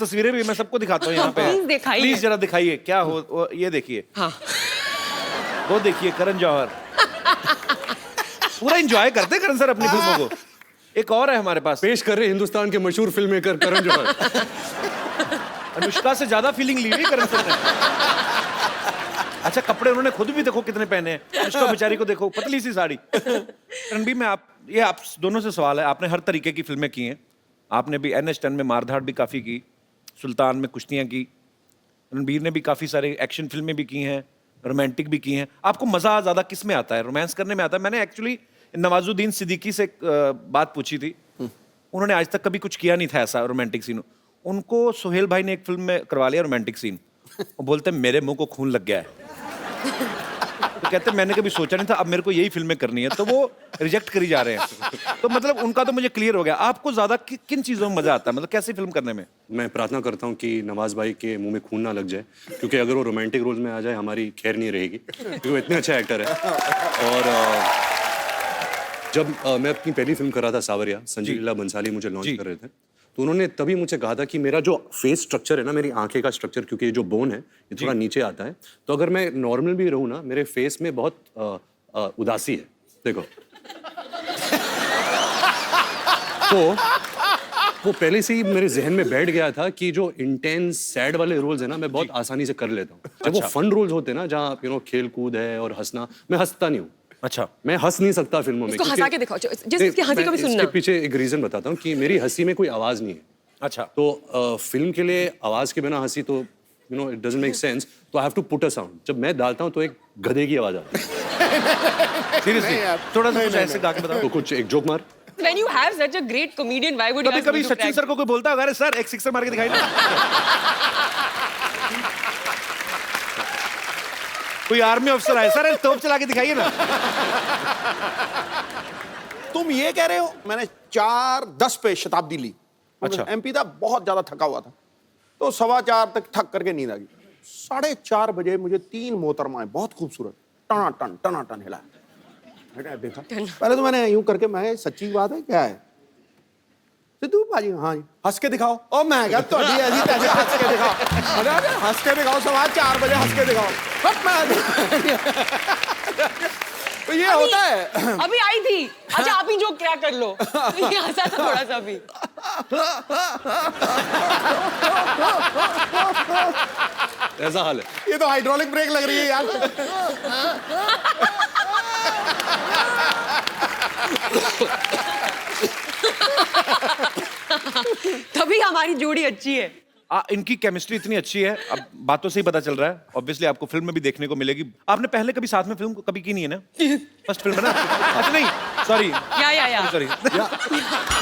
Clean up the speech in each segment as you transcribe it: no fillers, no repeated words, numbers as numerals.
तस्वीरें भी मैं सबको दिखाता हूँ यहाँ पे। प्लीज दिखाइए। प्लीज जरा दिखाइए क्या हो, ये देखिए। हाँ। वो देखिए करण जौहर पूरा एंजॉय करते हैं करण सर अपनी फिल्मों को। एक और है हमारे पास, पेश कर रहे हैं हिंदुस्तान के मशहूर फिल्म मेकर करण जौहर। अनुष्का से ज्यादा फीलिंग ली हुई करण सर ने। अच्छा कपड़े उन्होंने खुद भी देखो कितने पहने हैं। अनुष्का बेचारी को देखो, पतली सी साड़ी। रणबीर में आप दोनों से सवाल है, आपने हर तरीके की फिल्में की हैं। आपने भी NH10 में मारधाड़ भी काफी की, सुल्तान में कुश्तियां की। रणबीर ने भी काफी सारे एक्शन फिल्में भी की हैं, रोमांटिक भी की हैं। आपको मजा ज्यादा किस में आता है, रोमांस करने में आता है? मैंने एक्चुअली नवाजुद्दीन सिद्दीकी से बात पूछी थी, उन्होंने आज तक कभी कुछ किया नहीं था ऐसा रोमांटिक सीन। उनको सोहेल भाई ने एक फिल्म में करवा लिया रोमांटिक सीन, वो बोलते मेरे मुंह को खून लग गया है। तो कहते मैंने कभी सोचा नहीं था, अब मेरे को यही फिल्में करनी है, तो वो रिजेक्ट करी जा रहे हैं। तो मतलब उनका तो मुझे क्लियर हो गया। आपको ज्यादा किन चीजों में मजा आता है, मतलब कैसी फिल्म करने में? मैं प्रार्थना करता हूँ कि नवाज भाई के मुंह में खून ना लग जाए, क्योंकि अगर वो रोमांटिक रोल में आ जाए हमारी खैर नहीं रहेगी, क्योंकि वो इतने अच्छा एक्टर है। और जब मैं अपनी पहली फिल्म कर रहा था सावरिया, संजय लीला बंसाली मुझे लॉन्च कर रहे थे, तो उन्होंने तभी मुझसे कहा था कि मेरा जो फेस स्ट्रक्चर है ना, मेरी आंखें का स्ट्रक्चर, क्योंकि ये जो बोन है ये थोड़ा नीचे आता है, तो अगर मैं नॉर्मल भी रहूँ ना, मेरे फेस में बहुत उदासी है, देखो। तो वो पहले से ही मेरे जहन में बैठ गया था कि जो इंटेंस सैड वाले रोल्स है ना, मैं बहुत आसानी से कर लेता हूँ। जब वो फन रोल्स होते हैं ना, जहाँ खेल कूद है और हंसना, मैं हंसता नहीं हूँ। अच्छा, मैं हंस नहीं सकता फिल्मों में। इसको हंसा के दिखाओ, जिसकी हंसी को भी सुनना। इसके पीछे एक रीजन बताता हूँ कि मेरी हंसी में कोई आवाज नहीं है। अच्छा, तो फिल्म के लिए आवाज के बिना हंसी तो इट डजंट मेक सेंस, तो I have to put a sound. जब मैं डालता हूँ तो एक गधे की आवाज आती है। सीरियसली थोड़ा सा कुछ ऐसे गा के बताओ। तो कुछ एक जोक मार। When you have such a great comedian, why would you ask कभी me to Sachin crack? Sir को कोई बोलता है अरे सर एक सिक्सर मार के दिखाई ना। कोई आर्मी अफसर आए, सर तोप चला के दिखाइए ना। तुम ये कह रहे हो मैंने 4:10 पे शताब्दी ली। अच्छा। MP था, बहुत ज्यादा थका हुआ था, तो 4:15 तक थक करके नींद आ गई। 4:30 बजे मुझे 3 मोहतरमाएं बहुत खूबसूरत टनाटन हिला। मैंने देखा, पहले तो मैंने यूं करके, मैं सच्ची बात है क्या है सिद्धू भाजी? हाँ जी। हंस के दिखाओ। और मैं क्या थोड़ी ऐसी तैसी हंस के दिखाओ। अरे हंस के दिखाओ, 4:15 बजे हंस के दिखाओ। तो ये होता है। अभी आई थी। अच्छा आप ही जो क्या कर लो। ये हंसा था थोड़ा सा भी। ऐसा हाल है। ये तो हाइड्रोलिक ब्रेक लग रही है यार। तभी हमारी जोड़ी अच्छी है। इनकी केमिस्ट्री इतनी अच्छी है, अब बातों से ही पता चल रहा है। ऑब्वियसली आपको फिल्म में भी देखने को मिलेगी। आपने पहले कभी साथ में फिल्म कभी की नहीं है ना? फर्स्ट फिल्म है ना? अच्छा नहीं, sorry sorry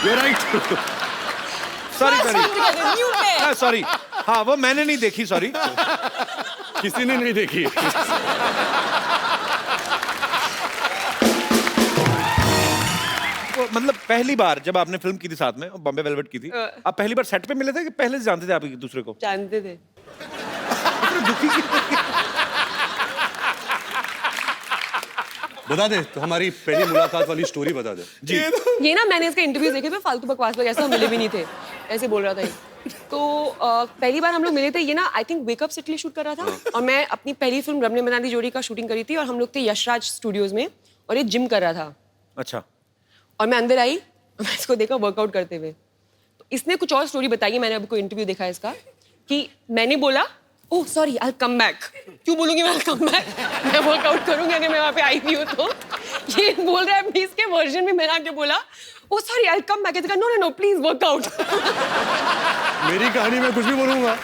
You're right. Sorry. हाँ वो मैंने नहीं देखी, सॉरी। किसी ने नहीं देखी। मतलब पहली बार जब आपने फिल्म की थी साथ में, बॉम्बे वेलवेट की थी, आप पहली बार सेट पे मिले थे कि पहले से जानते थे आप एक दूसरे को? जानते थे। बता दे तो हमारी पहली मुलाकात वाली स्टोरी बता दे। जी। ये ना मैंने इसके इंटरव्यू देखे थे, फालतू बकवास वगैरह, ऐसा मिले भी नहीं थे, ऐसे बोल रहा था ये। तो पहली बार हम लोग मिले थे, ये ना आई थिंक वेकअप से शूट कर रहा था, और मैं अपनी पहली फिल्म रब ने बना दी जोड़ी का शूटिंग करी थी, और हम लोग थे यशराज स्टूडियोज में, और ये जिम कर रहा था। अच्छा। और मैं अंदर आई, मैं इसको देखा वर्कआउट करते हुए। तो इसने कुछ और स्टोरी बताई है, मैंने अभी कोई इंटरव्यू देखा है इसका, कि मैंने बोला oh sorry I come back. क्यों बोलूंगी मैं कम बैक? मैं वर्कआउट करूंगी अगर मैं वहां पे आई भी हूँ तो। ये बोल रहा है अपनी इसके वर्जन में, मैंने आके बोला oh sorry I come back. No no no please workout. मेरी कहानी में कुछ भी बोलूंगा।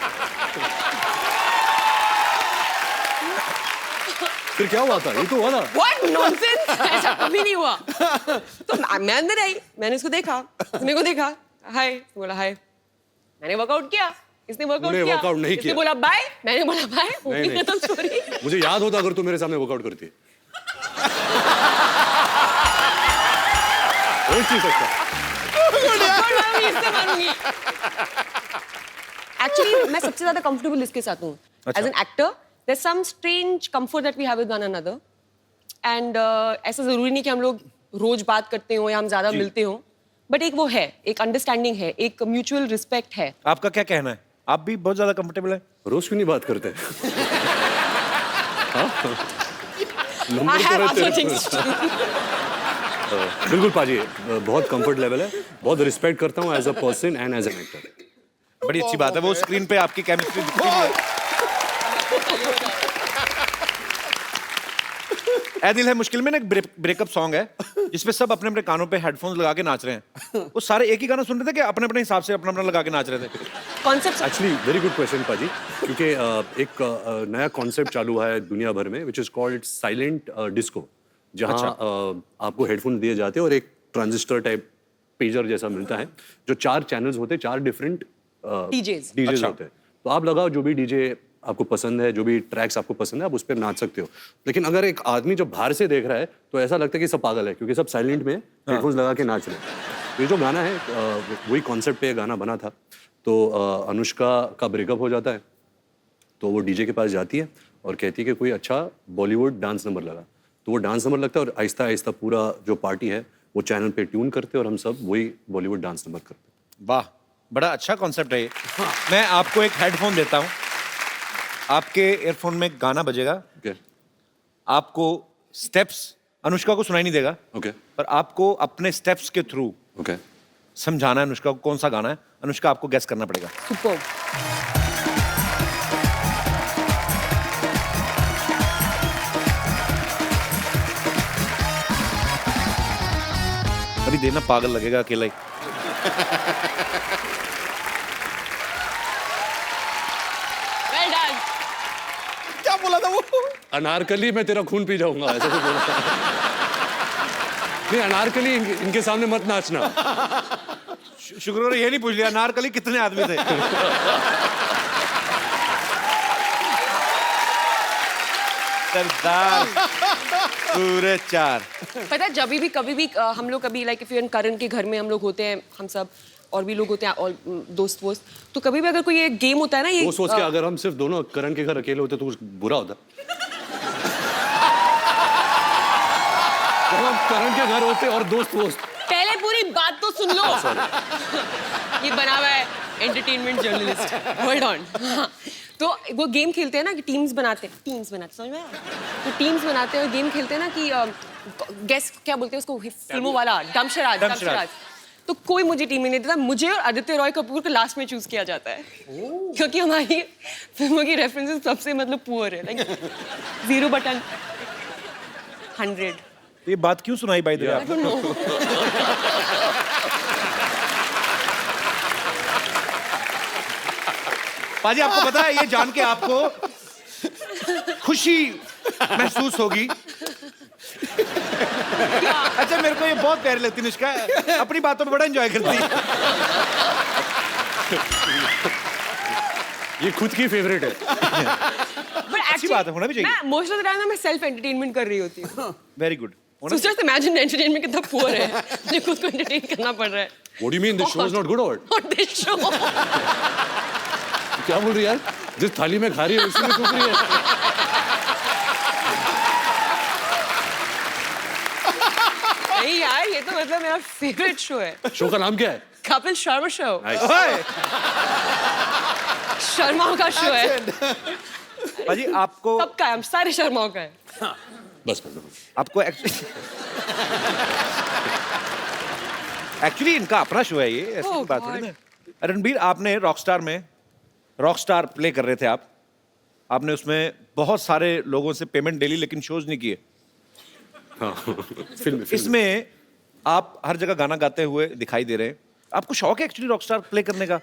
फिर क्या हुआ था? ये तो हुआ था। What nonsense! ऐसा कभी नहीं हुआ। तो मैं अंदर आई, मैंने इसको देखा, मेरे को देखा, हाय, बोला हाय, मैंने वर्कआउट किया, इसने वर्कआउट किया, वर्कआउट नहीं इसने किया। बोला बाय, मैंने बोला बाय, नहीं, नहीं। खत्म स्टोरी। मुझे याद होता अगर तू मेरे सामने वर्कआउट करती। हो नहीं सकता। इससे मारूंगी। Actually, मैं सबसे ज्यादा कंफर्टेबल इसके साथ हूँ। As an actor, there's some strange comfort that we have with one another. And ऐसा जरूरी नहीं कि हम लोग रोज बात करते हो या हम ज्यादा मिलते हो, बट एक वो है, एक अंडरस्टैंडिंग है, एक म्यूचुअल रिस्पेक्ट है। आपका क्या कहना है? आप भी बहुत ज्यादा कंफर्टेबल है। रोज क्यों नहीं बात करते? हाँ? I नंबर तो have रहते other हैं। things to do. बिल्कुल पाजी, बहुत कंफर्ट लेवल है, बहुत रिस्पेक्ट करता हूँ as a person and as an actor. बड़ी अच्छी बात है, वो स्क्रीन पे आपकी केमिस्ट्री दिखती नहीं है। ऐ दिल है मुश्किल में ना एक ब्रेकअप सॉन्ग है जिसपे सब अपने अपने कानों पे हेडफोन्स लगा के नाच रहे हैं। वो सारे एक ही गाना सुन रहे थे कि अपने अपने हिसाब से अपना अपना लगा के नाच रहे थे? Concept actually very good question पाजी, क्योंकि एक नया कॉन्सेप्ट चालू हुआ है दुनिया भर में which is called silent disco, जहाँ आपको हेडफोन दिए जाते हैं और एक ट्रांजिस्टर टाइप पेजर जैसा मिलता है, जो 4 चैनल्स होते हैं, 4 डिफरेंट DJs. डीजेज अच्छा। होते हैं। तो आप लगाओ जो भी डीजे आपको पसंद है, जो भी ट्रैक्स आपको पसंद है, आप उस पर नाच सकते हो। लेकिन अगर एक आदमी जो बाहर से देख रहा है तो ऐसा लगता है कि सब पागल है, क्योंकि सब साइलेंट में हेडफोन्स लगा के नाच रहे हैं। तो ये जो गाना है वही कॉन्सेप्ट पे गाना बना था। तो अनुष्का का ब्रेकअप हो जाता है, तो वो डीजे के पास जाती है और कहती है कि कोई अच्छा बॉलीवुड डांस नंबर लगा। तो वो डांस नंबर लगता है और आहिस्ता आहिस्ता पूरा जो पार्टी है वो चैनल पे ट्यून करते हैं और हम सब वही बॉलीवुड डांस नंबर करते हैं। वाह, बड़ा अच्छा कॉन्सेप्ट है ये। मैं आपको एक हेडफोन देता हूँ, आपके एयरफोन में गाना बजेगा, ओके आपको स्टेप्स अनुष्का को सुनाई नहीं देगा, ओके पर आपको अपने स्टेप्स के थ्रू ओके। समझाना है अनुष्का को कौन सा गाना है। अनुष्का आपको गेस करना पड़ेगा। सुपर। अभी देना पागल लगेगा अकेला ही। Well done. क्या बोला था वो? अनारकली मैं तेरा खून पी जाऊंगा, ऐसा तो बोला था। नहीं, अनारकली इनके सामने मत नाचना। शुक्र है ये नहीं पूछ लिया नारकली कितने आदमी थे। सरदार पूरे 4। पता है जब भी कभी भी हम लोग कभी लाइक इफ यू करण के घर में हम लोग होते हैं, हम सब और भी लोग होते हैं और दोस्त वोस्त, तो कभी भी अगर कोई ये गेम होता है ना, ये वो सोच के अगर हम सिर्फ दोनों करण के घर अकेले होते तो कुछ बुरा होता। जब हम करण के घर होते और दोस्त वोस्त। पहले पूरी बात तो सुन लो। ये बना हुआ है एंटरटेनमेंट जर्नलिस्ट, होल्ड ऑन। तो वो गेम खेलते हैं ना कि टीम्स बनाते समझ में आया? तो टीम्स बनाते हैं और गेम खेलते हैं ना कि गेस क्या बोलते हैं उसको, फिल्मों वाला दमशराज। तो कोई मुझे टीम में नहीं देता, मुझे और आदित्य रॉय कपूर को लास्ट में चूज किया जाता है, क्योंकि हमारी फिल्मों की रेफरेंसेस सबसे मतलब पुअर है, लाइक 0 बटन 100। ये बात क्यों सुनाई by the way? I don't know. पाजी आपको पता है ये जान के आपको खुशी महसूस होगी। अच्छा मेरे को ये बहुत प्यारी लगती है निष्का, अपनी बातों में बड़ा एंजॉय करती है। ये खुद की फेवरेट है। But अच्छी बात है, होना भी चाहिए। मैं मोस्ट ऑफ द टाइम मैं सेल्फ एंटरटेनमेंट कर रही होती हूँ। Very good. So just imagine entertainment कितना पुअर है, मुझे खुद को एंटरटेन करना पड़ रहा है। What do you mean? This show is not good or what? Not this show. क्या बोल रही है यार? जिस थाली में खा रही है उसी में थूक रही है। नहीं यार, ये तो मतलब मेरा फेवरेट शो है। शो का नाम क्या है? कपिल शर्मा शो। ओए, शर्माओं का शो है। पाजी आपको सबका है, हम सारे शर्माओं का है। बस आपको एक्चुअली इनका अपना शो है ये, ऐसी Oh कोई बात थोड़ी God. ना। रणबीर आपने रॉकस्टार में रॉकस्टार प्ले कर रहे थे आप, आपने उसमें बहुत सारे लोगों से पेमेंट ले ली लेकिन शोज नहीं किए। हाँ, फिल्म इसमें आप हर जगह गाना गाते हुए दिखाई दे रहे हैं, आपको शौक है एक्चुअली रॉकस्टार प्ले करने का?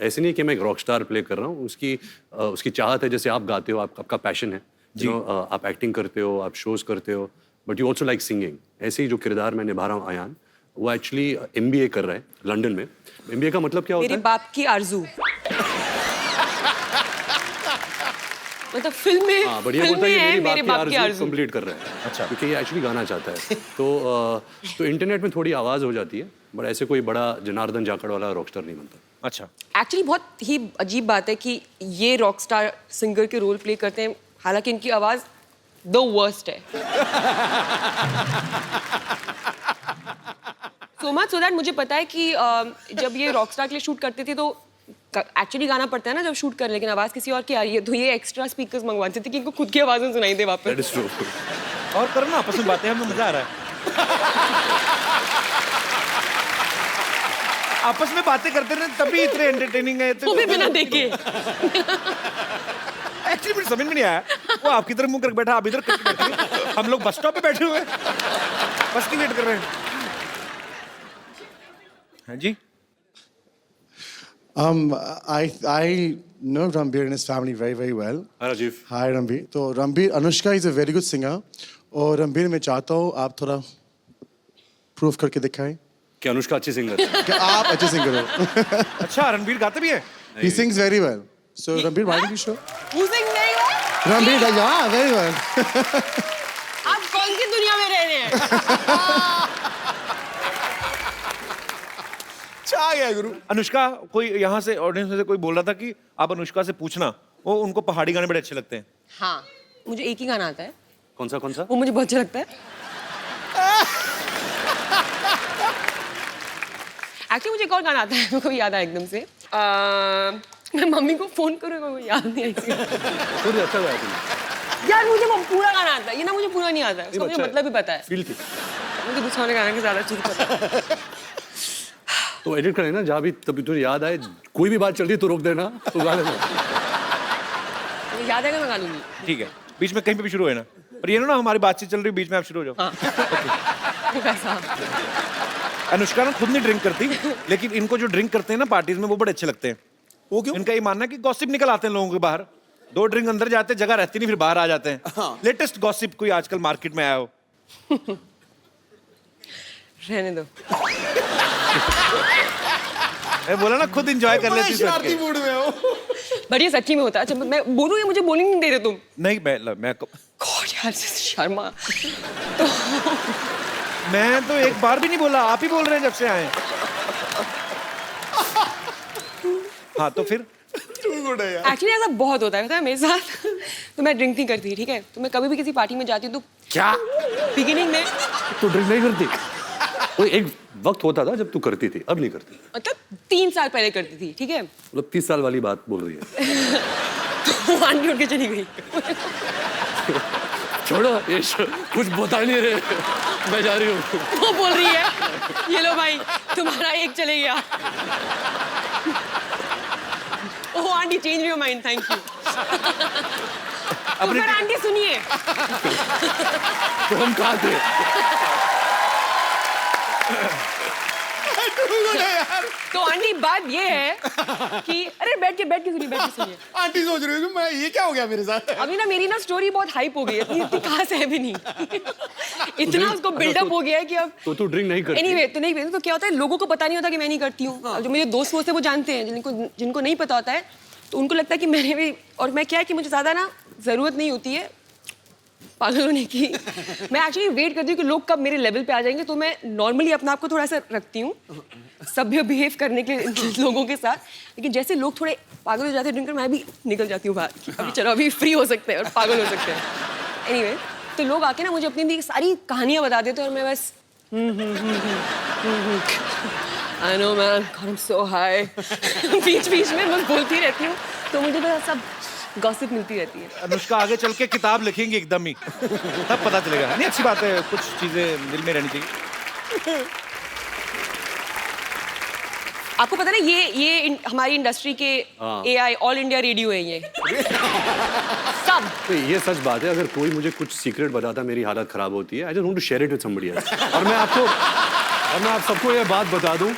ऐसे नहीं कि मैं एक रॉक स्टार प्ले कर रहा हूँ, उसकी चाहत है, जैसे आप गाते हो, आपका पैशन है जी, आप एक्टिंग करते हो, आप शोज करते हो, but you also like singing. ऐसे ही जो किरदार मैं निभा रहा हूँ अयान, वो एक्चुअली MBA कर रहा है लंदन में। MBA का मतलब क्या होता मेरे है? बाप की आरज़ू। मतलब फिल्म में, हाँ, बढ़िया फिल्म बोलता है में कि है मेरी मेरे बाप की आरज़ू आरज़ू। कंप्लीट कर रहा है। अच्छा। क्योंकि ये एक्चुअली गाना चाहता है। तो इंटरनेट में थोड़ी आवाज़ हो जाती है, बट ऐसे कोई बड़ा जनार्दन जाखड़ वाला रॉकस्टार नहीं बनता। अच्छा, एक्चुअली बहुत ही अजीब बात है कि ये रॉक स्टार सिंगर के रोल प्ले करते हैं, हालांकि इनकी आवाज द वर्स्ट है। सो मच सो दैट मुझे पता है कि जब ये रॉक स्टार के लिए शूट करते थे तो एक्चुअली गाना पड़ता है ना जब शूट कर, लेकिन आवाज किसी और की आ रही है, तो ये एक्स्ट्रा स्पीकर्स मंगवाते थे कि इनको खुद की आवाजें सुनाई दे वापस। That is true. और करो ना आपस में बातें, हमें मजा आ रहा है। आपस में बातें करते रहे तभी इतने एंटरटेनिंग है। वो भी बिना देखे। एक्चुअली मुझे समझ में नहीं आया, वो आपकी तरफ मुंह करके बैठा, आप इधर करके बैठे हैं। हम लोग बस स्टॉप पे बैठे हुए हैं, बस की वेट कर रहे हैं। हाँ जी। I know Ranbir and his family very, very well. Hi, Rajiv. Hi, Ranbir. तो Ranbir, Anushka is a very good singer. और Ranbir, मैं चाहता हूँ आप थोड़ा प्रूफ करके दिखाएं क्या अनुष्का अच्छी सिंगर है? कि आप अच्छे सिंगर हो। अच्छा, रणबीर गाते भी है? He sings very well. So Ranbir, why don't you show? Who sings very well? Ranbir, yeah, very well. आप कौन सी दुनिया में रह रहे हैं? छा गया गुरु। अनुष्का, कोई यहाँ से ऑडियंस में से कोई बोल रहा था कि आप अनुष्का से पूछना, वो उनको पहाड़ी गाने बड़े अच्छे लगते हैं। हाँ, मुझे एक ही गाना आता है, कौन सा? वो मुझे बहुत अच्छा लगता है। एक्चुअली मुझे एक और गाना आता है, मेरे को याद आया एकदम से। मैं मम्मी को फोन करूँगा, वो याद नहीं आई। थोड़ी अच्छा गाया तुमने। यार मुझे वो पूरा गाना आता है, ये ना मुझे पूरा नहीं आता है, उसका मुझे मतलब भी पता है। फील की। मुझे दूसरा वाले गाने का ज्यादा चीज पता है। तो एडिट करें ना, जहाँ भी तभी तुझे याद आए, कोई भी बात चल रही है तो रोक देना, तो गा लेना। मुझे याद आएगा, मैं गा लूंगी। ठीक है, बीच में कहीं पे भी शुरू है ना, पर ये ना हमारी बातचीत चल रही है, बीच में आप शुरू हो जाओ। हाँ। वो कैसा? अनुष्का ना खुद नहीं ड्रिंक करती, लेकिन इनको जो ड्रिंक करते हैं ना पार्टीज में, वो बड़े अच्छे लगते हैं। वो क्यों? इनका ये मानना है कि गॉसिप निकल आते हैं लोगों के बाहर, 2 ड्रिंक अंदर जाते हैं, जगह रहती नहीं, फिर बाहर आ जाते हैं। लेटेस्ट गॉसिप कोई आजकल मार्केट में आया हो? रहने दो। मैं बोला ना खुद एंजॉय कर लेती शरारती है। मूड में हो। बट ये सच्ची में होता है। अच्छा मैं बोलूँ, ये मुझे बोलने नहीं दे रहे तुम। नहीं, मैं गॉड यार, शर्मा। मैं तो एक बार भी नहीं बोला, आप ही बोल रहे हैं जब से आए। हाँ तो फिर एक्चुअली ऐसा बहुत होता है, पता है मेरे साथ। तो मैं ड्रिंक नहीं करती, ठीक है, तो मैं कभी भी किसी पार्टी में जाती हूँ तो क्या? बिगिनिंग में तो ड्रिंक नहीं करती? वो एक वक्त होता था जब तू करती थी, अब नहीं करती। मतलब 3 साल पहले करती थी, ठीक है। मतलब 30 साल वाली बात बोल रही है। तो आंटी उठ के चली गई। छोड़ो, ये कुछ बता नहीं रहे, मैं जा रही हूँ। वो बोल रही है, ये लो भाई तुम्हारा एक चले गया। Oh auntie, change your mind, thank you. तो फिर आंटी सुनिए, तो हम कहाँ थे? तो आंटी बात ये है कि अरे बैठ के सुनिए। आंटी सोच रही है मैं ये क्या हो गया मेरे साथ। अभी ना मेरी ना स्टोरी बहुत हाइप हो गई है, इतनी खास है भी नहीं। इतना उसको बिल्डअप हो गया है कि अब तो तू ड्रिंक नहीं करती? एनीवे तो नहीं पीती। तो क्या होता है, लोगों को पता नहीं होता कि मैं नहीं करती हूँ। अब जो मेरे दोस्त होते हैं वो जानते हैं, जिनको नहीं पता होता है तो उनको लगता है कि मैंने भी। और मैं क्या है कि मुझे ज्यादा ना जरूरत नहीं होती है पागल होने की। मैं एक्चुअली वेट करती हूँ कि लोग कब मेरे लेवल पे आ जाएंगे, तो मैं नॉर्मली अपने आप को थोड़ा सा रखती हूँ सभ्य बिहेव करने के लोगों के साथ। लेकिन जैसे लोग थोड़े पागल हो जाते हैं ड्रिंकर, मैं भी निकल जाती हूँ बाहर कि अभी चलो, अभी फ्री हो सकते हैं और पागल हो सकते हैं। एनीवे, तो लोग आके ना मुझे अपनी सारी कहानियाँ बता देते हैं और मैं बस I know man, God, I'm so high। बीच में बस बोलती रहती हूँ, तो मुझे बस सब गॉसिप मिलती रहती है। अनुष्का आगे चल के किताब लिखेंगी एकदम ही, तब पता चलेगा। नहीं, अच्छी बात है, कुछ चीजें दिल में रहनी चाहिए। आपको पता ना, ये हमारी इंडस्ट्री के AI ऑल इंडिया रेडियो है ये। सब। तो ये सच बात है, अगर कोई मुझे कुछ सीक्रेट बताता मेरी हालत खराब होती है, I just want to share it with somebody else. और मैं आप सबको ये बात बता दूं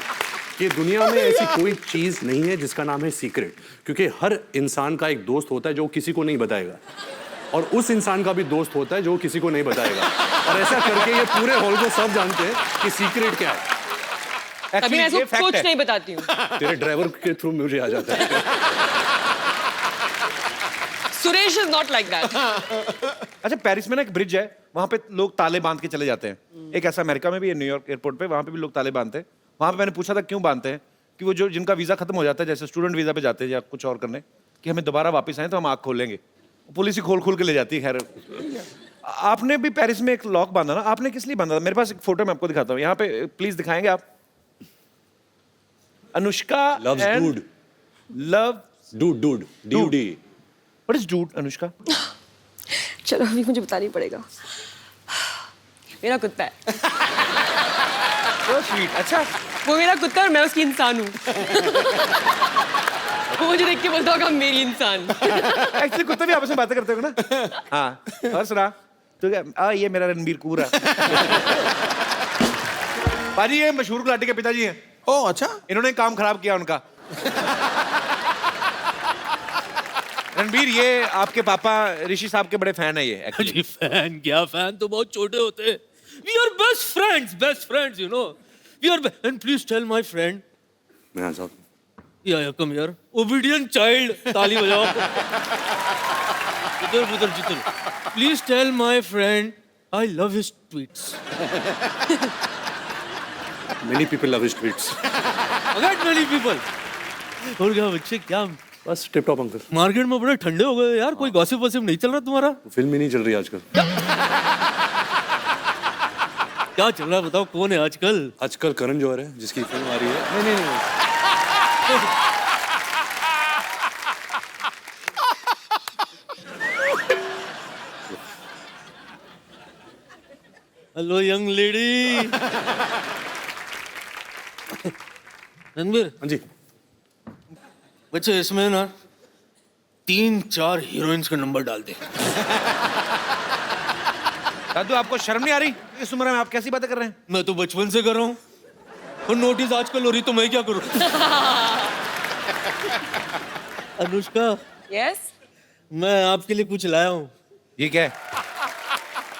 कि दुनिया में ऐसी कोई चीज नहीं है जिसका नाम है सीक्रेट, क्योंकि हर इंसान का एक दोस्त होता है जो किसी को नहीं बताएगा, और उस इंसान का भी दोस्त होता है जो किसी को नहीं बताएगा, और ऐसा करके ये पूरे हॉल को सब जानते हैं कि सीक्रेट क्या है। कभी मैं इसको कुछ नहीं बताती हूँ। तेरे ड्राइवर के थ्रू मुझे आ जाता है। Suresh is not like that. अच्छा, पेरिस में ना एक ब्रिज है, वहां पे लोग ताले बांध के चले जाते हैं। एक ऐसा अमेरिका में भी है, न्यूयॉर्क एयरपोर्ट पे, वहां पे भी लोग ताले बांधते हैं। वहां पे मैंने पूछा था क्यों बांधते हैं, कि वो जो जिनका वीजा खत्म हो जाता है, जैसे स्टूडेंट वीजा पे जाते हैं या कुछ और करने, कि हमें दोबारा वापस आए तो हम आँख खोलेंगे। पुलिस ही खोल के ले जाती है। खैर, आपने भी पेरिस में एक लॉक बांधा ना, आपने किस लिए बांधा था? मेरे पास एक फोटो मैं आपको दिखाता हूँ, यहाँ पे प्लीज दिखाएंगे आप। Anushka Loves and good. Love dude DUD. What is dude Anushka? चलो अभी मुझे बताना ही पड़ेगा। मेरा कुत्ता है, सो स्वीट। अच्छा, वो मेरा कुत्ता है और मैं उसकी इंसान हूँ। वो मुझे देख के बोलता होगा मेरी इंसान। एक्चुअली कुत्ते भी आपस में बातें करते हो ना। हाँ, और सुना तो ये मेरा रणबीर कूर है। पाजी ये मशहूर गुलाटी के पिताजी हैं। ओ अच्छा, इन्होंने काम खराब किया उनका। रणबीर ये आपके पापा ऋषि साहब के बड़े फैन है ये actually। जी फैन क्या, फैन तो बहुत छोटे होते हैं। We are best friends you know, we are. And please tell my friend, मैं आ जाऊँ? या कम यार, ओबीडियंट चाइल्ड, ताली बजाओ। इधर जिधर, please tell my friend I love his tweets. Many people love his tweets. Again many people. और क्या बच्चे, क्या बस टिप टॉप अंकल। मार्केट में बड़े ठंडे हो गए यार, कोई गॉसिप वॉसिप नहीं चल रहा तुम्हारा? फिल्म ही नहीं चल रही आजकल। क्या चल रहा है बताओ, कौन है आजकल? आजकल करण जौहर है जिसकी फिल्म आ रही है। नहीं। Hello young lady. रणबीर हाँ जी। बच्चे इसमें ना 3-4 हीरोइंस का नंबर डाल दे। दादू आपको शर्म नहीं आ रही इस उम्र में? आप कैसी बातें कर रहे हैं? मैं तो बचपन से कर रहा हूँ, और नोटिस आजकल हो रही तो मैं क्या करूँ? अनुष्का, यस, मैं आपके लिए कुछ लाया हूँ। ये क्या है?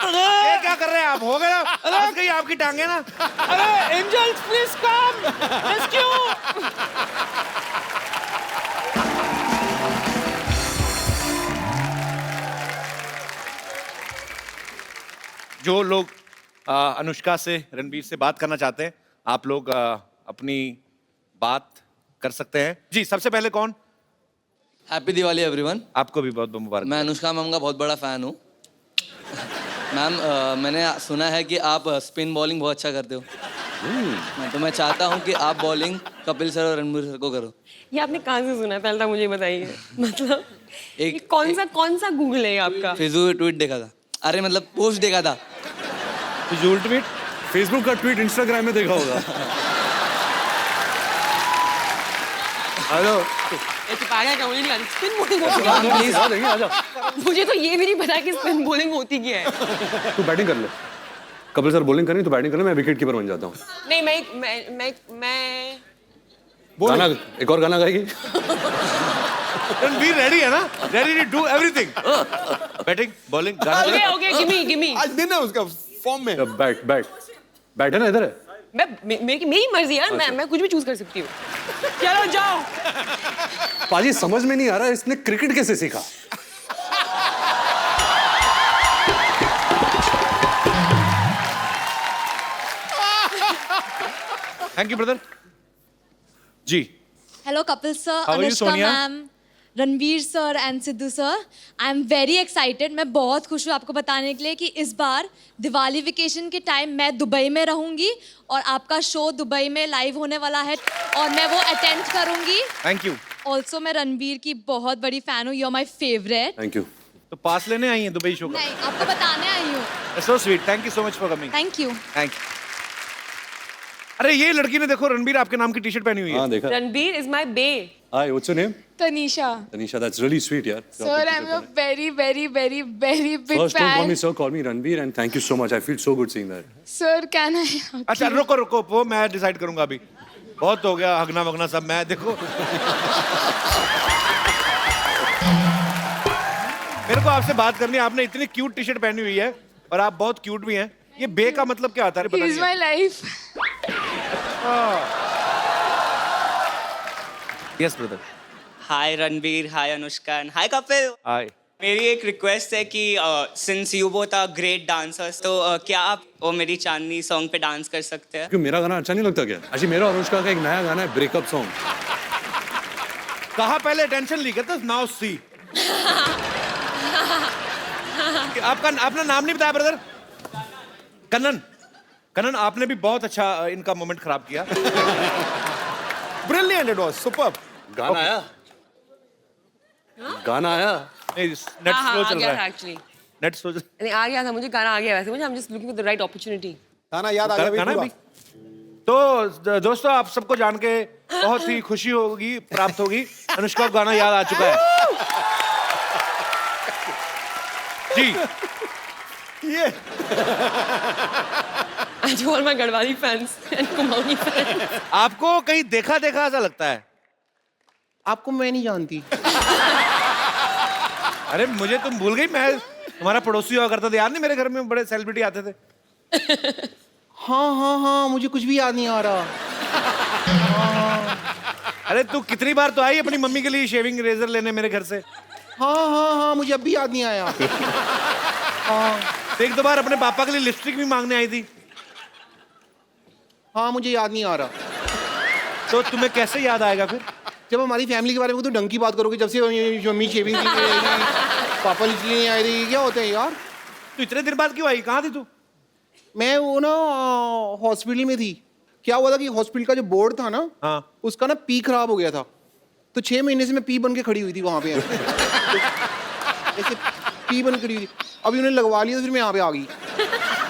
ये क्या कर रहे हैं आप? हो गया फंस गई आपकी टांगे ना। अरे एंजल्स प्लीज कम रेस्क्यू। जो लोग अनुष्का से, रणबीर से बात करना चाहते हैं, आप लोग अपनी बात कर सकते हैं। जी, सबसे पहले कौन? Happy Diwali everyone. आपको भी बहुत बहुत मुबारक। मैं अनुष्का मैम का बहुत बड़ा फ़ैन हूँ। मैम मैंने सुना है कि आप स्पिन बॉलिंग बहुत अच्छा करते हो। तो मैं चाहता हूँ कि आप बॉलिंग कपिल सर और रणबीर सर को करो। ये आपने कहाँ से सुना है? पहले तो मुझे बताइए। मतलब एक- ये कौन सा गूगल है आपका? फिजूल ट्वीट देखा था, अरे मतलब पोस्ट देखा था। फिजूल ट्वीट? फेसबुक का ट्वीट इंस्टाग्राम में देखा होगा। हेलो, ये पागल क्या, मुझे नहीं आती स्पिन बॉलिंग होती प्लीज है। मुझे तो ये भी नहीं पता कि स्पिन बॉलिंग होती क्या है। तू बैटिंग कर ले, कपिल सर बॉलिंग करें तो बैटिंग कर ले, मैं विकेट कीपर बन जाता हूँ। नहीं, मैं गाना, एक और गाना गाएगी? रणबीर रेडी है ना? Ready to do everything. Batting, bowling, गाना। Okay gimme. आज दिन है उसका फॉर्म में। बैट है ना, इधर है। मेरी मर्जी यार, मैं कुछ भी चूज कर सकती हूँ। चलो जाओ। पाजी समझ में नहीं आ रहा इसने क्रिकेट कैसे सीखा। Thank you brother. जी, Hello, Kapil sir, How are you, Anushka Sonia? ma'am, Ranveer sir and Sidhu sir. I am very excited. मैं बहुत खुश हूँ आपको बताने के लिए कि इस बार दिवाली वेकेशन के टाइम मैं दुबई में रहूँगी और आपका शो दुबई में लाइव होने वाला है और मैं वो अटेंड करूँगी। Thank you. ऑल्सो मैं रणवीर की बहुत बड़ी फ़ैन हूँ, you are my favourite. Thank you. तो पास लेने आई हैं दुबई शो का? नहीं, आपको बताने आई हूँ। So sweet, thank you so much for coming. Thank you. Thank you. अरे ये लड़की ने देखो रणबीर आपके नाम की टी शर्ट पहनी हुई है। हाँ देखा। Ranbir is my bae. Hi, what's your name? Tanisha. Tanisha, that's really sweet, यार। Sir, I'm a very big First, don't call me fan. sir, call me Ranveer, and thank you so much. I feel so good seeing that. Sir, can I? अच्छा रुको, वो मैं decide करूंगा अभी। बहुत हो गया हगना वगना सब। मैं देखो मेरे को आपसे बात करनी है। आपने इतनी क्यूट टी शर्ट पहनी हुई है और आप बहुत क्यूट भी हैं। ये बे का मतलब क्या आता है? He is my life. Yes brother. Hi Ranbir, hi Anushka and hi Kapil. Hi. मेरी एक रिक्वेस्ट है कि since you both are great dancers, तो क्या आप वो मेरी चांदनी सॉन्ग पे डांस कर सकते हैं? क्यों, मेरा गाना अच्छा नहीं लगता क्या? अच्छा, मेरा और अनुष्का का एक नया गाना है, ब्रेकअप सॉन्ग। कहा पहले टेंशन ली कहते नाउ सी। अपना नाम नहीं बताया ब्रदर? कनन, आपने भी बहुत अच्छा इनका मोमेंट खराब किया। Brilliant, it was superb. गाना आया? गाना आया? नेट हाँ, स्लो आ चल गया रहा था है, एक्चुअली। नेट स्लो नहीं, आ गया था मुझे, गाना आ गया वैसे मुझे, I'm just looking for the right opportunity. गाना याद आ गया गाना भाई भी। पूरा। तो दोस्तों, आप सबको जान के बहुत ही खुशी होगी, प्राप्त होगी। अनुष्का को गाना याद आ चुका है जी। ये To all my Garhwali fans and Kumaoni fans. आपको कहीं देखा देखा ऐसा लगता है? आपको मैं नहीं जानती। अरे मुझे तुम भूल गई, मैं तुम्हारा पड़ोसी हुआ करता था, याद नहीं? मेरे घर में बड़े सेलिब्रिटी आते थे। हाँ, मुझे कुछ भी याद नहीं आ रहा। अरे तू कितनी बार तो आई अपनी मम्मी के लिए शेविंग रेजर लेने मेरे घर से। हाँ, मुझे अब भी याद नहीं आया। एक दो बार अपने पापा के लिए लिपस्टिक भी मांगने आई थी। हाँ, मुझे याद नहीं आ रहा। तो तुम्हें कैसे याद आएगा फिर? जब हमारी फैमिली के बारे में तो ढंग की बात करोगे, जब से मम्मी शेविंग की पापा इसलिए नहीं आए थे, क्या होता है यार? तू इतने दिन बाद क्यों आई? कहाँ थी तू? मैं वो ना हॉस्पिटल में थी। क्या हुआ था कि हॉस्पिटल का जो बोर्ड था ना, हाँ। उसका ना पी खराब हो गया था, तो 6 महीने से मैं पी बन के खड़ी हुई थी वहां पे। ऐसे पी बन के खड़ी हुई थी। अभी उन्हें लगवा लिया तो फिर मैं यहाँ पे आ गई।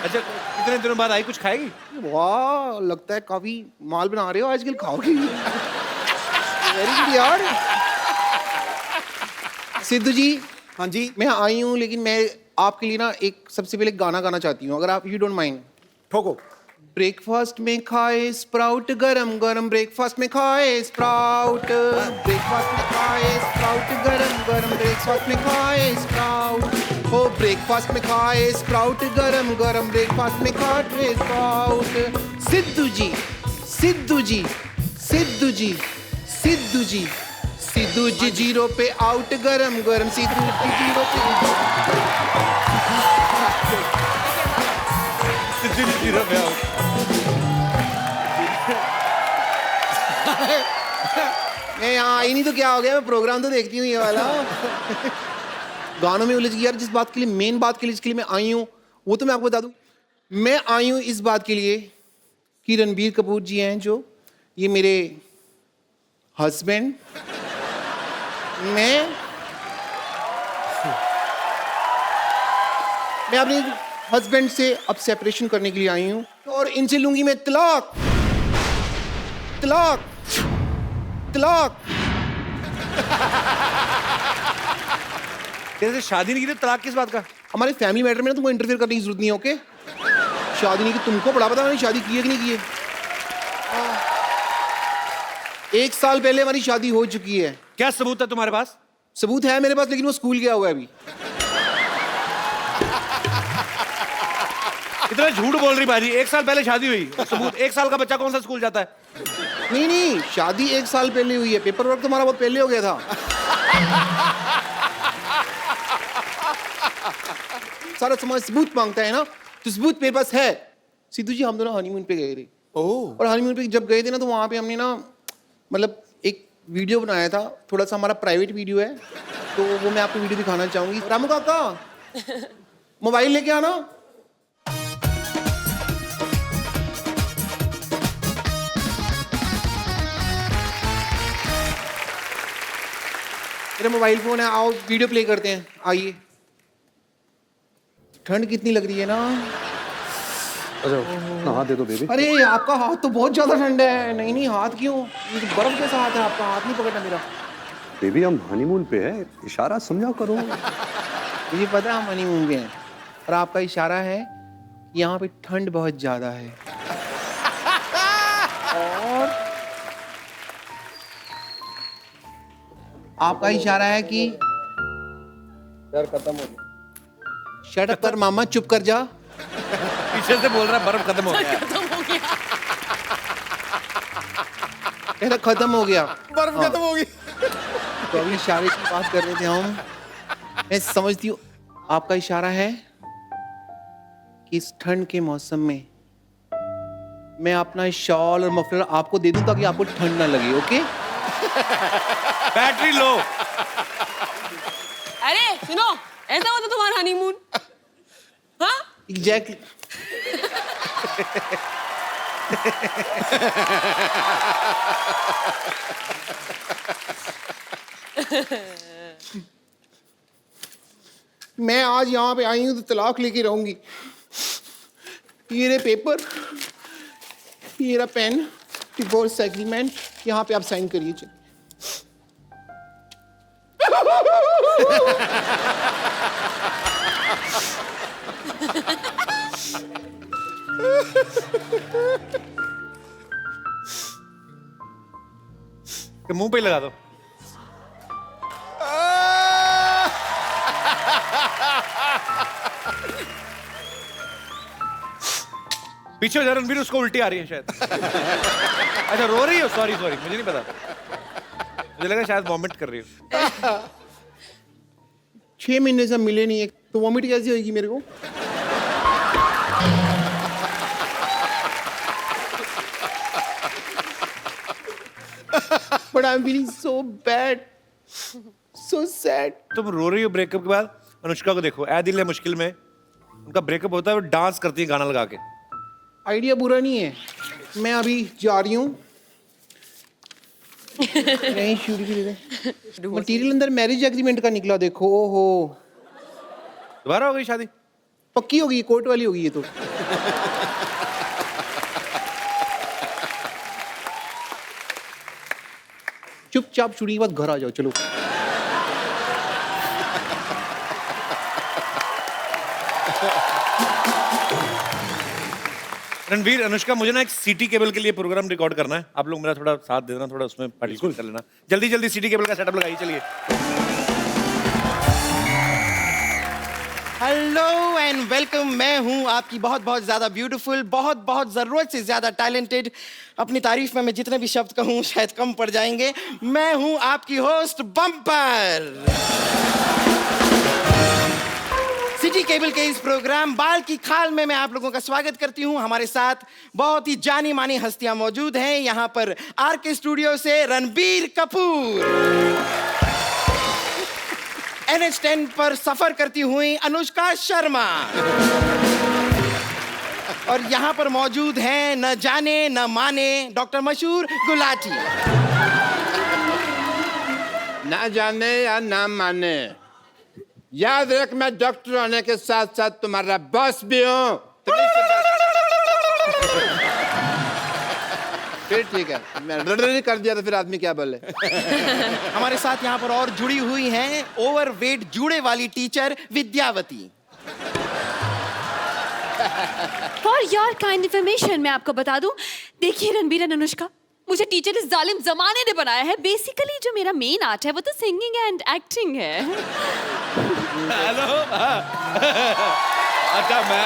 अच्छा, इतने दिनों बाद आई, कुछ खाएगी? वाह, लगता है काफी माल बना रहे हो आजकल, खाओगी? वेरी गुड यार। सिद्धू जी। हाँ जी। मैं आई हूँ, लेकिन मैं आपके लिए ना एक सबसे पहले गाना गाना चाहती हूँ, अगर आप यू डोंट माइंड। ठोको। ब्रेकफास्ट में खाए स्प्राउट गरम गरम, ब्रेकफास्ट में खाए स्प्राउट, ब्रेकफास्ट में खाए स्प्राउट गरम गरम, ब्रेकफास्ट में खाए स्प्राउट, हो ब्रेकफास्ट में खाए स्प्राउट गरम गरम, ब्रेकफास्ट में खाए स्प्राउट। सिद्धू जी, सिद्धू जी, सिद्धू जी, सिद्धू जी, सिद्धू जी जीरो पे आउट गरम गरम, सिद्धू जी जीरो पे मैं यहाँ आई नहीं तो क्या हो गया, मैं प्रोग्राम तो देखती हूँ ये वाला। गानों में उलझ गई यार। जिस बात के लिए, मेन बात के लिए जिसके लिए मैं आई हूँ, वो तो मैं आपको बता दूँ। मैं आई हूँ इस बात के लिए कि रणबीर कपूर जी हैं जो, ये मेरे हस्बैंड, मैं अपने हस्बैंड से अब सेपरेशन करने के लिए आई हूँ, और इनसे लूंगी मैं तलाक, तलाक, तलाक। तेरे से शादी नहीं की तो तलाक किस बात का? हमारे फैमिली मैटर में ना तुमको इंटरफेयर करने की जरूरत नहीं है, ओके? शादी नहीं की, तुमको बड़ा पता मैंने शादी की है कि नहीं की है। 1 साल पहले हमारी शादी हो चुकी है। क्या सबूत है तुम्हारे पास? सबूत है मेरे पास, लेकिन वो स्कूल गया हुआ है अभी। इतना झूठ बोल रही बाजी। 1 साल पहले शादी हुई, सबूत? 1 साल का बच्चा कौन सा स्कूल जाता है? नहीं, शादी 1 साल पहले हुई है, पेपर वर्क तुम्हारा बहुत पहले हो गया था। सारा समाज सबूत मांगता है ना, तो सबूत मेरे पास है। सिद्धू जी, हम दोनों हनीमून पे गए थे। और हनीमून पे जब गए थे ना, तो वहां पे हमने ना मतलब एक वीडियो बनाया था, थोड़ा सा हमारा प्राइवेट वीडियो है, तो वो मैं आपको वीडियो दिखाना चाहूंगी। रामू काका, मोबाइल लेके आना। मेरा मोबाइल फोन है, आओ वीडियो प्ले करते हैं, आइए। ठंड कितनी लग रही है ना। अच्छा, हाथ दे दो बेबी। अरे आपका हाथ तो बहुत ज्यादा ठंडा है। नहीं, हाथ क्यों? ये तो बर्फ जैसा हाथ है आपका, हाथ नहीं पकड़ना मेरा। बेबी, हम हनीमून पे है, इशारा समझा करो। मुझे पता है हम हनीमून पे हैं, और आपका इशारा है यहाँ पे ठंड बहुत ज्यादा है। और आपका इशारा है कि यार खत्म हो गया। शट अप कर मामा, चुप कर जा। पीछे से बोल रहा है बर्फ खत्म हो गया। कहता खत्म हो गया, बर्फ खत्म हो गई। तो अभी इशारे की बात कर रहे थे हम। मैं समझती हूँ आपका इशारा है कि इस ठंड के मौसम में मैं अपना शॉल और मफलर आपको दे दूं, ताकि आपको ठंड ना लगे, ओके? Battery low. अरे सुनो, ऐसा होता तुम्हारा हनीमून? हाँ? एग्जैक्टली। मैं आज यहाँ पे आई हूँ तो तलाक लेके रहूंगी। ये रहे पेपर, ये रहा पेन, डिवोर्स एग्रीमेंट, यहाँ पे आप साइन करिए। चलिए। कि मुंह पे ही लगा दो। पीछे हो जा रणबीर, उसको उल्टी आ रही है शायद। अच्छा रो रही हो? सॉरी सॉरी, मुझे नहीं पता, मुझे लगा शायद वॉमिट कर रही हो। 6 महीने से हम मिले नहीं है तो वॉमिट कैसी होगी मेरे को? But I'm feeling so bad, so sad. तुम रो रही हो ब्रेकअप के बाद? अनुष्का को देखो, ए दिल है मुश्किल में, उनका ब्रेकअप होता है, वो डांस करती है गाना लगा के। आइडिया बुरा नहीं है, मैं अभी जा रही हूँ। नहीं शूट की मटीरियल अंदर मैरिज एग्रीमेंट का निकला, देखो। ओहो, दोबारा हो गई शादी? पक्की होगी, कोर्ट वाली होगी ये तो। चुपचाप शूटिंग के बाद घर आ जाओ, चलो। रणवीर, अनुष्का, मुझे ना एक सिटी केबल के लिए प्रोग्राम रिकॉर्ड करना है, आप लोग मेरा थोड़ा साथ दे देना, थोड़ा उसमें पार्टिसिपेट कर लेना। जल्दी जल्दी सिटी केबल का सेटअप लगाइए, चलिए। Hello and welcome. मैं हूं आपकी बहुत बहुत ज्यादा ब्यूटीफुल, बहुत बहुत जरूरत से ज्यादा टैलेंटेड। अपनी तारीफ में मैं जितने भी शब्द कहूं शायद कम पड़ जाएंगे। मैं हूं आपकी होस्ट बम्पर। सिटी केबल के इस प्रोग्राम बाल की खाल में मैं आप लोगों का स्वागत करती हूं। हमारे साथ बहुत ही जानी मानी हस्तियां मौजूद हैं। यहां पर आरके स्टूडियो से रणबीर कपूर, NH10 पर सफर करती हुई अनुष्का शर्मा, और यहां पर मौजूद हैं न जाने न माने डॉक्टर मशहूर गुलाटी। ना जाने या ना माने, याद रख मैं डॉक्टर होने के साथ साथ तुम्हारा बॉस भी हूं। फिर ठीक है, मैं रडरी कर दिया तो फिर आदमी क्या बोले। हमारे साथ यहाँ पर और जुड़ी हुई हैं ओवरवेट जूड़े वाली teacher Vidyavati. For your kind information मैं आपको बता दूं, देखिए रणबीर और अनुष्का, मुझे टीचर इस जालिम जमाने ने बनाया है। बेसिकली जो मेरा मेन आर्ट है वो तो सिंगिंग एंड एक्टिंग है। हेलो। अच्छा, मैं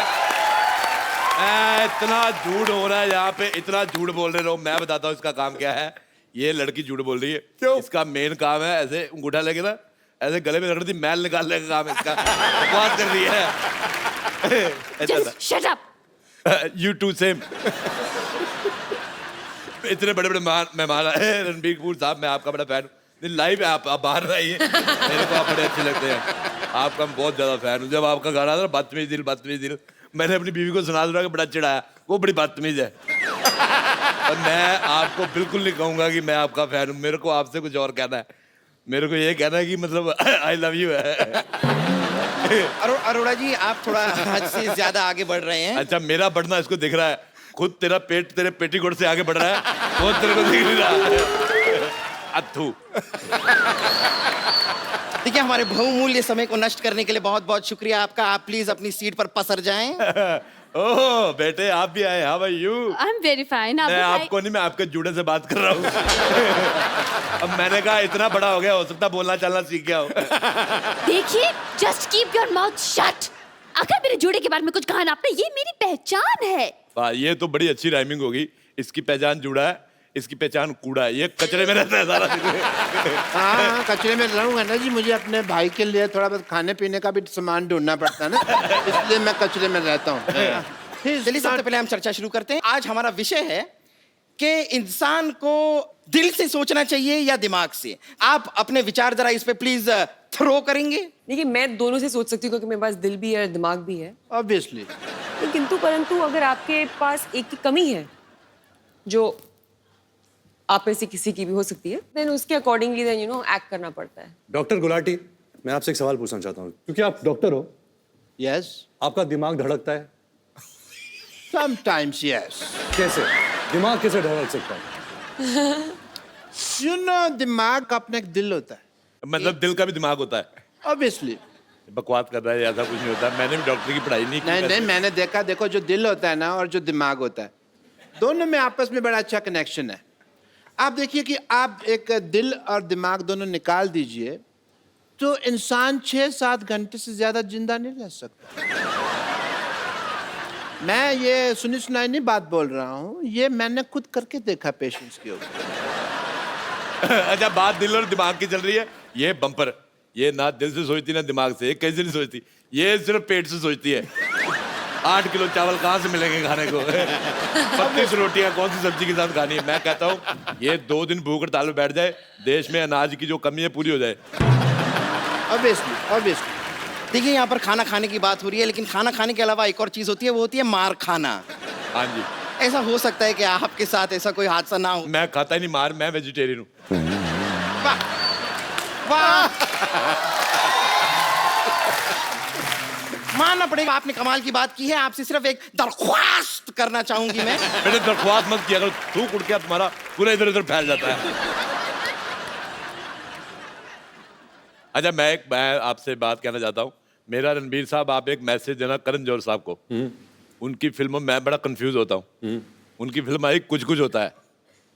इतना झूठ हो रहा है यहाँ पे, इतना झूठ बोल रहे हो। मैं बताता हूँ इसका काम क्या है। ये लड़की झूठ बोल रही है। क्यों? इसका मेन काम है ऐसे अंगूठा लेके ना ऐसे गले में रख रही थी, मैल निकालने का काम है इसका। बकवास कर रही है। Just shut up. You too same. इतने बड़े बड़े मेहमान आए। रणबीर कपूर साहब, मैं आपका बड़ा फैन हूँ। लाइव है, आप बाहर रहिए, मेरे को आप बड़े अच्छे लगते हैं। आपका मैं बहुत ज्यादा फैन हूँ। जब आपका गाना था बदतमीज दिल, मैंने अपनी बीवी को सुना के बड़ा चिढ़ाया, वो बड़ी बदतमीज है। और मैं आपको बिल्कुल नहीं कहूंगा कि मैं आपका फैन हूँ। मेरे को आपसे कुछ और कहना है। मेरे को ये कहना है कि मतलब आई लव यू है। अरोड़ा जी, आप थोड़ा हद से ज्यादा आगे बढ़ रहे हैं। अच्छा, मेरा बढ़ना इसको दिख रहा है। खुद तेरा पेट तेरे पेटीकोट से आगे बढ़ रहा है, वो तेरे को दिख नहीं रहा। अथू। देखिए, हमारे बहुमूल्य समय को नष्ट करने के लिए बहुत बहुत शुक्रिया आपका। आप प्लीज अपनी सीट पर पसर जाएं। ओह बेटे, आप भी आए। How are you? I am very fine. मैं आपको नहीं, मैं आपके जूड़े से बात कर रहा हूँ। अब मैंने कहा इतना बड़ा हो गया, हो सकता बोलना चलना सीख गया हो। देखिए, just keep your mouth shut. अगर मेरे जोड़े के बारे में कुछ कहा ना आपने, ये मेरी पहचान है। वाह, ये तो बड़ी अच्छी राइमिंग होगी। इसकी पहचान जूड़ा है, इसकी पहचान कूड़ा है। ये कचरे में रहता है सारा दिन। हाँ, कचरे में रहूंगा ना जी। मुझे अपने भाई के लिए थोड़ा बहुत खाने पीने का भी सामान ढूंढना पड़ता है ना, इसलिए मैं कचरे में रहता हूँ। चलिए, सबसे पहले हम चर्चा शुरू करते हैं। आज हमारा विषय है कि इंसान को दिल से सोचना चाहिए या दिमाग से। आप अपने विचार जरा इस पे प्लीज थ्रो करेंगे। देखिए, मैं दोनों से सोच सकती हूँ क्योंकि मेरे पास दिल भी है और दिमाग भी है। ऑब्वियसली। किंतु परंतु अगर आपके पास एक की कमी है जो आप में से किसी की भी हो सकती है, देन उसके accordingly then you know act करना पड़ता है। डॉक्टर गुलाटी, मैं आपसे एक सवाल पूछना चाहता हूँ, क्योंकि आप डॉक्टर हो। यस, आपका दिमाग धड़कता है? Sometimes yes. कैसे? दिमाग कैसे धड़क सकता है? यू नो, दिमाग का अपना एक दिल होता है। मतलब दिल का भी दिमाग होता है? ऑब्वियसली। बकवास कर रहा है, ऐसा कुछ नहीं होता। मैंने भी डॉक्टर की पढ़ाई नहीं की। नहीं, मैंने देखा, देखो जो दिल होता है ना और जो दिमाग होता है, दोनों में आपस में बड़ा अच्छा कनेक्शन है। आप देखिए कि आप एक दिल और दिमाग दोनों निकाल दीजिए तो इंसान 6-7 घंटे से ज्यादा जिंदा नहीं रह सकता। मैं ये सुनी सुनाई नहीं बात बोल रहा हूँ, ये मैंने खुद करके देखा पेशेंट्स के ऊपर। अच्छा, बात दिल और दिमाग की चल रही है। ये बम्पर, ये ना दिल से सोचती ना दिमाग से, ये कैसे नहीं सोचती, ये सिर्फ पेट से सोचती है। 8 किलो चावल कहाँ से मिलेंगे खाने को? 25 रोटियां कौन सी सब्जी के साथ खानी है? मैं कहता हूँ ये 2 दिन भूख हड़ताल में बैठ जाए, देश में अनाज की जो कमी है पूरी हो जाए। ऑब्वियसली। देखिए, यहाँ पर खाना खाने की बात हो रही है, लेकिन खाना खाने के अलावा एक और चीज होती है, वो होती है मार खाना। हाँ जी। ऐसा हो सकता है कि आपके साथ ऐसा कोई हादसा ना हो? मैं खाता ही नहीं मार, मैं वेजिटेरियन हूँ। वाह, मानना पड़ेगा, आपने कमाल की बात की है। आपसे सिर्फ एक दरख्वास्त करना चाहूंगी मैं। बेटे दरख्वास्त मत किया करो, थूक उड़ के तुम्हारा पूरा इधर उधर फैल जाता है। अच्छा, मैं आपसे बात कहना चाहता हूँ। मेरा रणबीर साहब, आप एक मैसेज देना करण जौहर साहब को। उनकी फिल्मों में मैं बड़ा कंफ्यूज होता हूँ। उनकी फिल्म आई कुछ कुछ होता है,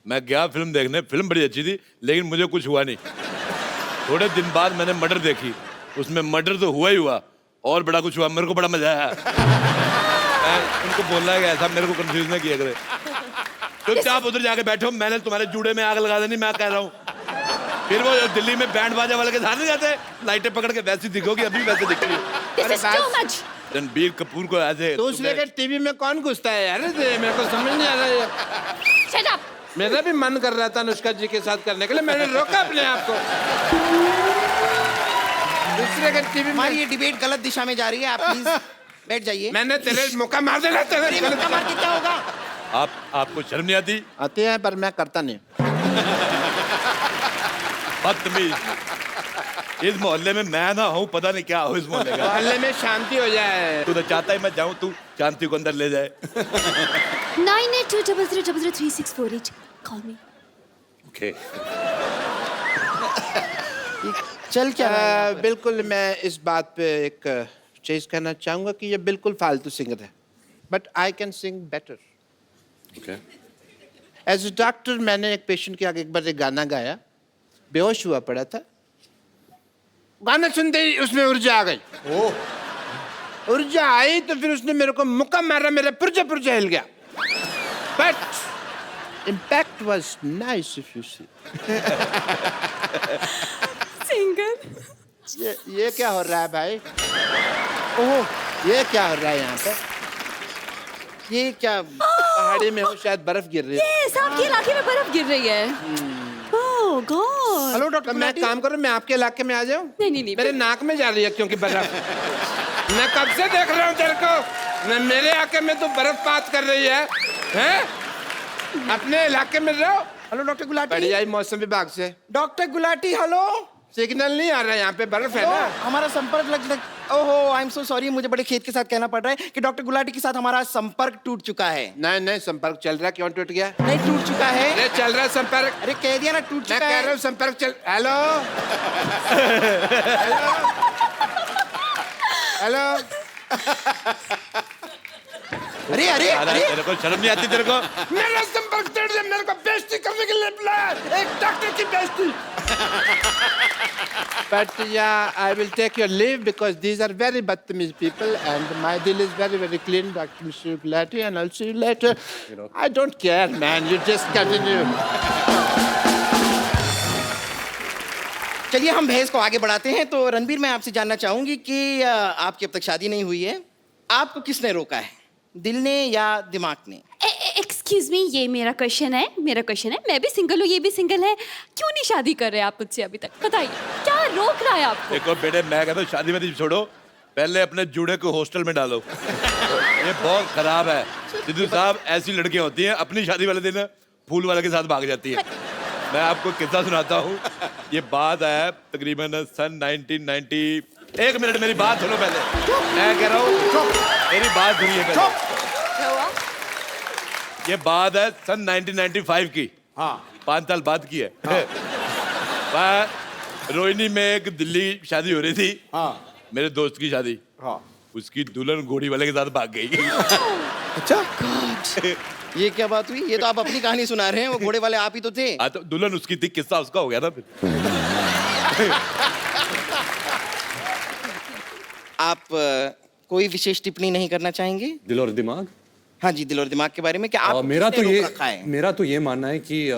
मैं गया फिल्म देखने, फिल्म बड़ी अच्छी थी, लेकिन मुझे कुछ हुआ नहीं। थोड़े दिन बाद मैंने मर्डर देखी, उसमें मर्डर तो हुआ ही हुआ और बड़ा कुछ हुआ, मेरे को बड़ा मजा आया। मैं उनको बोलना है कि ऐसा मेरे को कंफ्यूज नहीं किया करे। चुपचाप उधर जाके बैठो, मैंने तुम्हारे जूड़े में आग लगा देनी, मैं कह रहा हूँ। फिर वो दिल्ली में बैंड बाजा वाले के साथ नहीं जाते, लाइटें पकड़ के वैसी दिखोगी, अभी वैसे दिख रही है। रणबीर कपूर को ऐसे दूसरे के टीवी में कौन घुसता है यार? मेरे को समझ नहीं आ रहा है। Shut up! मेरा भी मन कर रहा था अनुष्का जी के साथ करने के लिए, मैंने रोका अपने आप को। दूसरे के टीवी में ये डिबेट गलत दिशा में जा रही है, आप प्लीज बैठ जाइए। मैंने तेरे मौका मार देना, तेरे मौका मार के क्या होगा? आपको शर्म नहीं आती? आती है, पर मैं करता नहीं। बदतमीज। इस मोहल्ले में मैं ना हूँ, पता नहीं क्या हो इस मोहल्ले का। मोहल्ले में शांति हो जाए। तू तो चाहता है मैं जाऊँ, तू शांति को अंदर ले जाए। 98200364 Call me. Okay. चल क्या रहा है? बिल्कुल, मैं इस बात पे एक चीज कहना चाहूंगा कि ये बिल्कुल फालतू सिंगर है, but I can sing better. As a doctor मैंने एक पेशेंट के आगे एक बार एक गाना गाया, बेहोश हुआ पड़ा था। गाना सुनते ही उसमें ऊर्जा आ गई। ऊर्जा आई तो फिर उसने मेरे को मुक्का मारा, मेरे पुर्जा पुर्जा हिल गया। But impact was nice if you see. Singer. ये क्या हो रहा है भाई? ओह, ये क्या हो रहा है यहाँ पे? ये क्या पहाड़ी में हो, शायद बर्फ गिर रही है। Yes, आपके इलाके में बर्फ गिर रही है। Oh God. हेलो डॉक्टर, मैं एक काम करूं, मैं आपके इलाके में आ जाऊं? नहीं। मेरे नाक में जा रही है क्योंकि बर्फ। मैं कब से देख रहा हूं तेरे को, मैं मेरे इलाके में तो बर्फपात कर रही है, हैं? अपने इलाके में रहो। Hello doctor Gulati. बढ़िया ही मौसम विभाग से। Doctor Gulati, hello. सिग्नल नहीं आ रहा है, यहाँ पे बर्फ है ना। हमारा संपर्क लग ओहो, आई एम सो सॉरी, मुझे बड़े खेद के साथ कहना पड़ रहा है कि डॉक्टर गुलाटी के साथ हमारा संपर्क टूट चुका है। नहीं, संपर्क चल रहा है। क्यों टूट गया? नहीं, टूट चुका है। अरे चल रहा है संपर्क। अरे कह दिया ना, टूट चुका है। मैं कह रहा हूँ संपर्क चल। Hello hello. अरे तेरे को शर्म नहीं आती तेरे को? मेरा संपर्क तोड़ दिया, मेरे को बेइज्जती करने के लिए बुलाया, एक डॉक्टर की बेइज्जती। But yeah, I will take your leave because these are very bad people and my deal is very, very clean, Dr. Mr. Gulati, and I'll see you later. I don't care, man. You just continue. चलिए हम बहस को आगे बढ़ाते हैं। तो रणबीर, मैं आपसे जानना चाहूंगी कि आपकी अब तक शादी नहीं हुई है, आपको किसने रोका है, दिल ने या दिमाग ने? एक्सक्यूज मी, ये मेरा क्वेश्चन है। मैं भी सिंगल हूँ, ये भी सिंगल है, क्यों नहीं शादी कर रहे आप मुझसे अभी तक? बताइए, क्या रोक रहा है आपको? देखो बेटे, मैं कहता हूँ शादी वादी छोड़ो, पहले अपने जूड़े को हॉस्टल में डालो। ये बहुत खराब है सिद्धू साहब। ऐसी लड़कियां होती हैं अपनी शादी वाले दिन फूल वाले के साथ भाग जाती है। मैं आपको किस्सा सुनाता हूँ। ये बात है तकरीबन सन 1990। एक मिनट मेरी बात सुनो पहले। मैं कह रहा हूँ मेरी बात सुनिए पहले। क्या हुआ? ये बात है सन 1995 की। हाँ 5 साल बाद की है। मैं रोहिणी में एक दिल्ली शादी हो रही थी। हाँ मेरे दोस्त की शादी। हाँ उसकी दुल्हन घोड़ी वाले के साथ भाग गई। अच्छा ये क्या बात हुई? ये तो आप अपनी कहानी सुना रहे हैं, वो घोड़े वाले आप ही तो थे। हाँ तो दुल्हन उसकी थी, किस्सा उसका हो गया ना फिर। आप कोई विशेष टिप्पणी नहीं करना चाहेंगे? दिल और दिमाग। हाँ जी, दिल और दिमाग के बारे में क्या आप मेरा तो ये मानना है कि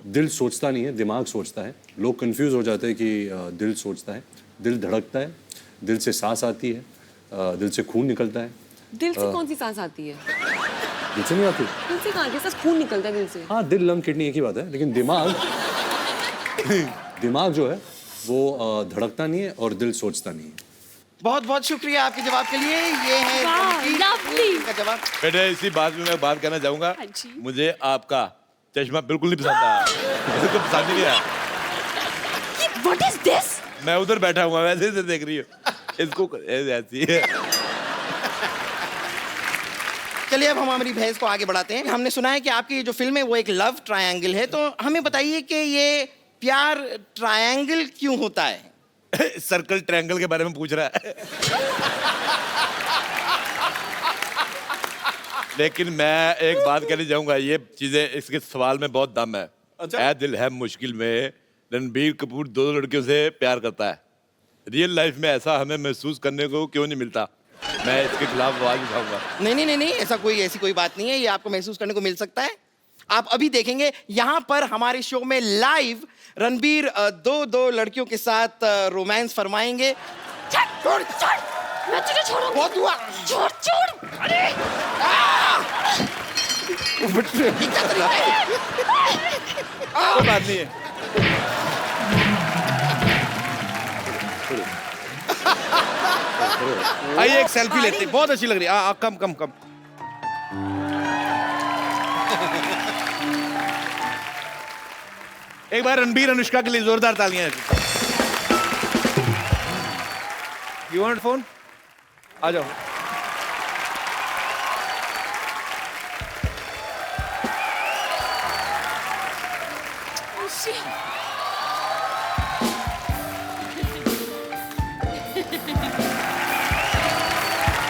दिल सोचता नहीं है, दिमाग सोचता है। लोग कंफ्यूज हो जाते हैं कि दिल सोचता है। दिल धड़कता है, दिल से सांस आती है, दिल से खून निकलता है। दिल से कौन सी सांस आती है? दिल से नहीं आती? दिल से कहाँ? कैसा खून निकलता है दिल से? हाँ, दिल लंग किडनी एक ही बात है, लेकिन दिमाग जो है वो धड़कता नहीं है और दिल सोचता नहीं है। बहुत बहुत शुक्रिया आपके जवाब के लिए। ये है लवली का जवाब। बेटे इसी बात में मैं बात कहना चाहूंगा। हाँ जी। मुझे आपका चश्मा बिल्कुल नहीं पसंद आया। मुझे तो पसंद ही नहीं आया। What is this? मैं उधर बैठा हुआ वैसे से देख रही हूँ इसको ऐसी है। चलिए अब हम हमारी बहस को आगे बढ़ाते हैं। हमने सुना है कि आपकी जो फिल्म है वो एक लव ट्रायंगल है, तो हमें बताइए कि ये प्यार ट्रायंगल क्यों होता है? सर्कल ट्रायंगल के बारे में पूछ रहा है। लेकिन मैं एक बात कहना चाहूंगा, ये चीजें इसके सवाल में बहुत दम है। ऐ दिल है मुश्किल में रणबीर कपूर 2 लड़कियों से प्यार करता है। रियल लाइफ में ऐसा हमें महसूस करने को क्यों नहीं मिलता? मैं इसके खिलाफ आवाज उठाऊंगा। नहीं, ऐसी कोई बात नहीं है। ये आपको महसूस करने को मिल सकता है। आप अभी देखेंगे यहाँ पर हमारे शो में लाइव रणबीर दो लड़कियों के साथ रोमांस फरमाएंगे। छोड़ मैं तुझे छोड़ूंगी। बहुत हुआ। छोड़ अरे ये क्या तरीका है? कोई बात नहीं है। आइए एक सेल्फी लेते हैं, बहुत अच्छी लग रही है। कम। एक बार रणबीर अनुष्का के लिए जोरदार तालियां। You want phone? आ जाओ।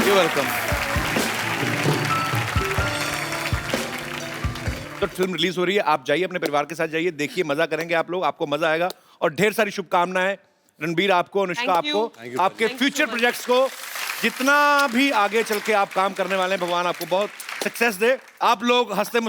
You welcome. तो फिल्म रिलीज हो रही है, आप जाइए अपने परिवार के साथ जाइए, देखिए, मजा करेंगे आप लोग, आपको मजा आएगा। और ढेर सारी शुभकामनाएं रणबीर आपको, अनुष्का आपको, आपके फ्यूचर प्रोजेक्ट्स को, जितना भी आगे चल के आप काम करने वाले हैं, भगवान आपको बहुत सक्सेस दे। आप लोग हंसते